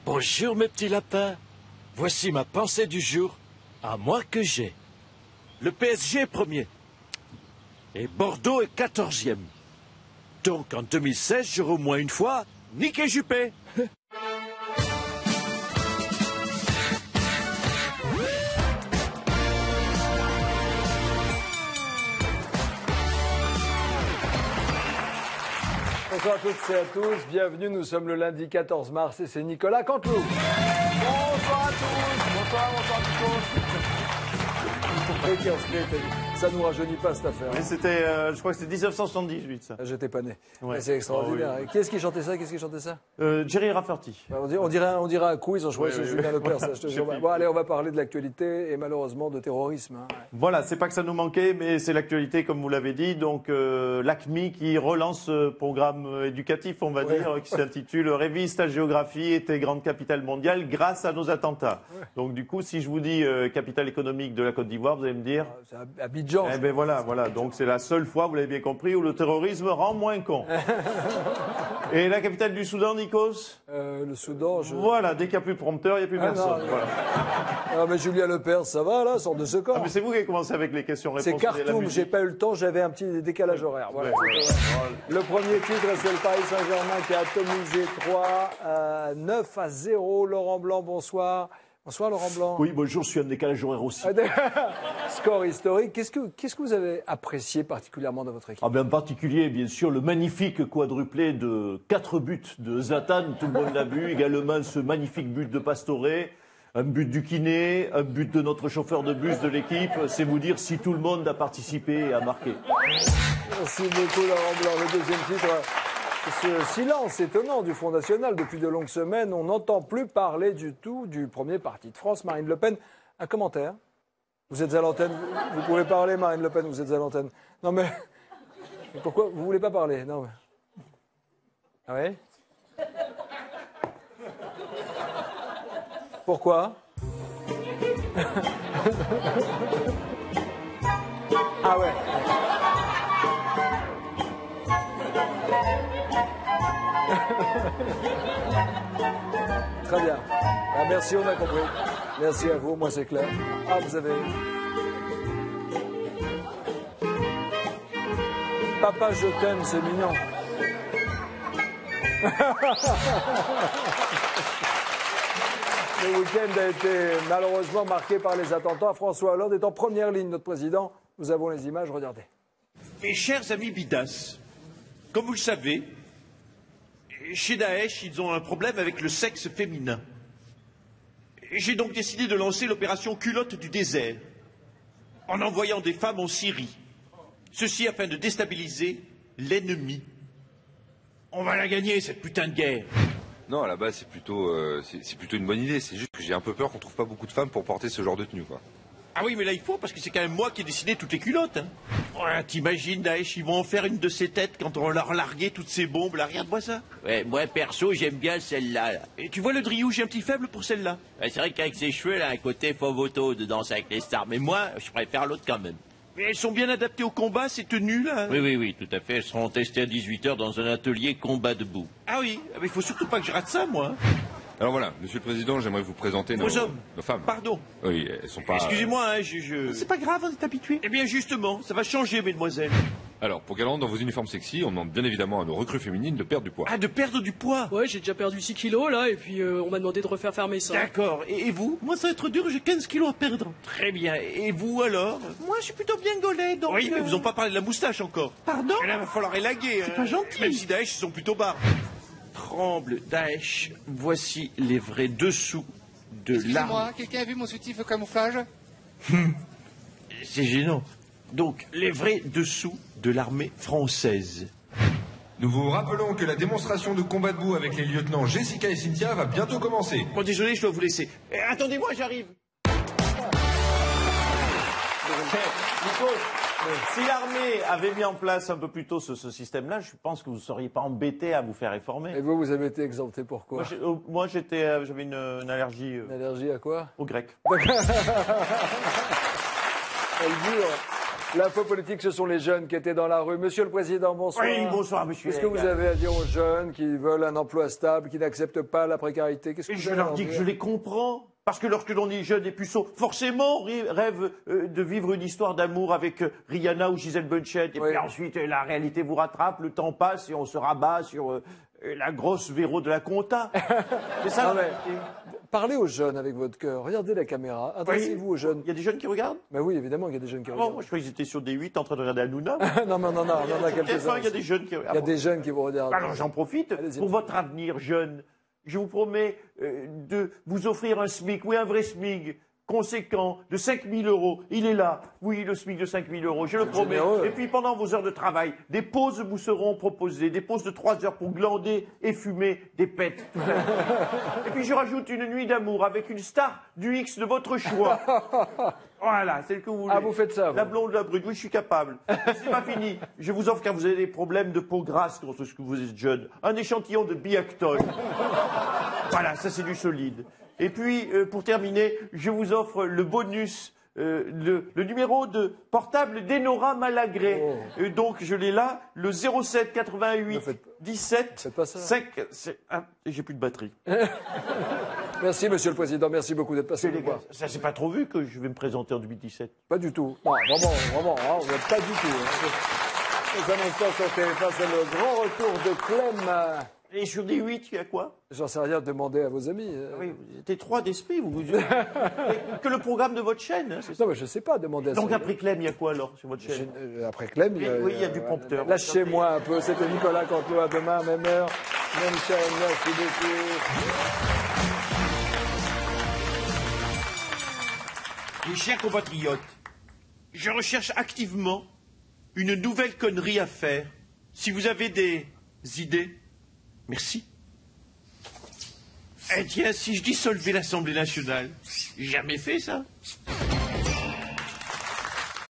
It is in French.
Bonjour mes petits lapins. Voici ma pensée du jour, à moi que j'ai. Le PSG est premier. Et Bordeaux est 14e. Donc en 2016, j'aurai au moins une fois niqué Juppé. Bonsoir à toutes et à tous, bienvenue, nous sommes le lundi 14 mars et c'est Nicolas Canteloup. Bonsoir à tous, bonsoir ça nous rajeunit pas cette affaire. Mais c'était, je crois que c'était 1978 ça. J'étais pas né. Ouais. C'est extraordinaire. Oh, oui. Qui est-ce qui chantait ça Jerry Rafferty. On dirait un coup, ils ont choisi Oui, Julien Lepers, ça, je te jure. J'ai Bon allez, on va parler de l'actualité et malheureusement de terrorisme. Hein. Voilà, c'est pas que ça nous manquait, mais c'est l'actualité comme vous l'avez dit. Donc l'ACMI qui relance ce programme éducatif, on va dire, qui s'intitule Révise ta géographie et tes grandes capitales mondiales grâce à nos attentats. Ouais. Donc du coup, si je vous dis capitale économique de la Côte d'Ivoire, vous allez me dire... C'est Abidjan. Eh ben voilà. Donc c'est la seule fois, vous l'avez bien compris, où le terrorisme rend moins con. Et la capitale du Soudan, Nikos? Le Soudan, Voilà, dès qu'il n'y a plus de prompteur, il n'y a plus personne. Non, voilà. Non mais Julien Lepers, ça va là, sort de ce corps. Ah, mais c'est vous qui avez commencé avec les questions-réponses. C'est Khartoum, j'ai pas eu le temps, j'avais un petit décalage horaire. Voilà, le premier titre, c'est le Paris Saint-Germain qui a atomisé 9-0. Laurent Blanc, bonsoir. Bonsoir Laurent Blanc. Oui, bonjour, je suis un décalage horaire aussi. Score historique. Qu'est-ce que vous avez apprécié particulièrement dans votre équipe? En particulier, bien sûr, le magnifique quadruplé de 4 buts de Zlatan, tout le monde l'a vu. Également ce magnifique but de Pastore, un but du kiné, un but de notre chauffeur de bus de l'équipe. C'est vous dire si tout le monde a participé et a marqué. Merci beaucoup Laurent Blanc. Le deuxième titre... Ce silence étonnant du Front National depuis de longues semaines, on n'entend plus parler du tout du premier parti de France, Marine Le Pen. Un commentaire? Vous êtes à l'antenne, vous pouvez parler, Marine Le Pen, vous êtes à l'antenne. Non mais, pourquoi vous voulez pas parler? Non mais... Ah oui? Pourquoi? Ah ouais. Très bien. Ah, merci, on a compris. Merci à vous, moi c'est clair. Ah, vous avez... Papa, je t'aime, c'est mignon. Le week-end a été malheureusement marqué par les attentats. François Hollande est en première ligne, notre président. Nous avons les images, regardez. Mes chers amis Bidas, comme vous le savez, chez Daesh, ils ont un problème avec le sexe féminin. J'ai donc décidé de lancer l'opération culotte du désert, en envoyant des femmes en Syrie. Ceci afin de déstabiliser l'ennemi. On va la gagner, cette putain de guerre. Non, à la base, c'est plutôt une bonne idée. C'est juste que j'ai un peu peur qu'on trouve pas beaucoup de femmes pour porter ce genre de tenue, quoi. Ah oui, mais là, il faut, parce que c'est quand même moi qui ai décidé toutes les culottes. Hein. Ouais, t'imagines, Daesh, ils vont en faire une de ces têtes quand on leur larguer toutes ces bombes, là, regarde-moi ça. Ouais, moi, perso, j'aime bien celle-là. Là. Et tu vois le Driou, j'ai un petit faible pour celle-là. Ouais, c'est vrai qu'avec ses cheveux, là, un côté Fovoto de Danse avec les stars. Mais moi, je préfère l'autre quand même. Mais elles sont bien adaptées au combat, ces tenues-là. Oui, tout à fait. Elles seront testées à 18h dans un atelier combat debout. Ah oui, mais il faut surtout pas que je rate ça, moi. Alors voilà, Monsieur le Président, j'aimerais vous présenter nos femmes. Pardon. Oui, elles sont pas... Excusez-moi, hein, C'est pas grave, on est habitué. Eh bien, justement, ça va changer, mesdemoiselles. Alors, pour qu'elles rentrent dans vos uniformes sexy, on demande bien évidemment à nos recrues féminines de perdre du poids. Ah, de perdre du poids? Ouais, j'ai déjà perdu 6 kilos, là, et puis on m'a demandé de refaire fermer ça. D'accord. Et vous? Moi, ça va être dur, j'ai 15 kilos à perdre. Très bien. Et vous, alors? Moi, je suis plutôt bien gaulé, donc... Oui, mais vous n'ont pas parlé de la moustache encore. Pardon? Et là, va falloir élaguer. C'est pas gentil. Même si Daesh, ils sont plutôt bas. Tremble, Daesh, voici les vrais dessous de l'arme. Excusez-moi, quelqu'un a vu mon soutif au camouflage? C'est gênant. Donc, les vrais dessous de l'armée française. Nous vous rappelons que la démonstration de combat debout avec les lieutenants Jessica et Cynthia va bientôt commencer. Bon, désolé, je dois vous laisser. Attendez-moi, j'arrive. Nico, si l'armée avait mis en place un peu plus tôt ce système-là, je pense que vous ne seriez pas embêté à vous faire réformer. Et vous avez été exempté pourquoi? Moi, j'avais une allergie. Une allergie à quoi? Au grec. Elle dure. L'info politique, ce sont les jeunes qui étaient dans la rue. Monsieur le Président, bonsoir. Oui, bonsoir, monsieur. Qu'est-ce que vous avez à dire aux jeunes qui veulent un emploi stable, qui n'acceptent pas la précarité? Qu'est-ce que vous Je avez à leur dis que dire? je les comprends. Parce que lorsque l'on est jeune et puceau, forcément, on rêve de vivre une histoire d'amour avec Rihanna ou Gisèle Bündchen. Et Oui. puis ensuite, la réalité vous rattrape, le temps passe et on se rabat sur la grosse Véro de la compta. C'est ça. Non, la mais réalité. parlez aux jeunes avec votre cœur. Regardez la caméra. Adressez-vous aux jeunes. Il y a des jeunes qui regardent. Mais oui, évidemment, il y a des jeunes qui Ah bon, regardent. moi, je croyais qu'ils étaient sur D8 en train de regarder Hanouna. Non, mais on en a quelques-uns. Il y a des jeunes qui Il y a des jeunes qui vous regardent. Alors j'en profite Allez-y. pour votre avenir jeune. Je vous promets de vous offrir un SMIC, oui un vrai SMIC conséquent de 5 000 euros. Il est là, oui le SMIC de 5 000 euros, je le promets. généreux. Et puis pendant vos heures de travail, des pauses vous seront proposées, des pauses de 3 heures pour glander et fumer des pètes. Et puis je rajoute une nuit d'amour avec une star du X de votre choix. Voilà, celle que vous voulez. Ah, vous faites ça, vous. La blonde, la brune, oui, je suis capable. C'est pas fini. Je vous offre, car vous avez des problèmes de peau grasse lorsque vous êtes jeune, un échantillon de Biactol. Voilà, ça c'est du solide. Et puis, pour terminer, je vous offre le bonus, le numéro de portable d'Enora Malagré. Oh. Donc, je l'ai là, le 07 88 17 faites pas ça. 5... j'ai plus de batterie. Merci, Monsieur le Président. Merci beaucoup d'être passé Les nous gars, voir. ça c'est pas trop vu que je vais me présenter en 2017. Pas du tout. Non, vraiment, hein, vous n'êtes pas du tout. Hein. Les annonceurs sur TF1, c'est le grand retour de Clem. Et sur des 8, il y a quoi? J'en sais rien, demandez à vos amis. Oui, vous êtes 3 d'esprit, vous. Que le programme de votre chaîne, hein, c'est ça. Non, mais je sais pas, demandez à Donc ça. après Clem, il y a quoi alors sur votre chaîne? Après Clem, Oui, il y a du prompteur. Lâchez-moi un peu. C'était Nicolas Canteloup. À demain, même heure, même chaîne. Merci beaucoup. Mes chers compatriotes, je recherche activement une nouvelle connerie à faire. Si vous avez des idées, merci. Eh tiens, si je dissolvais l'Assemblée nationale, j'ai jamais fait ça.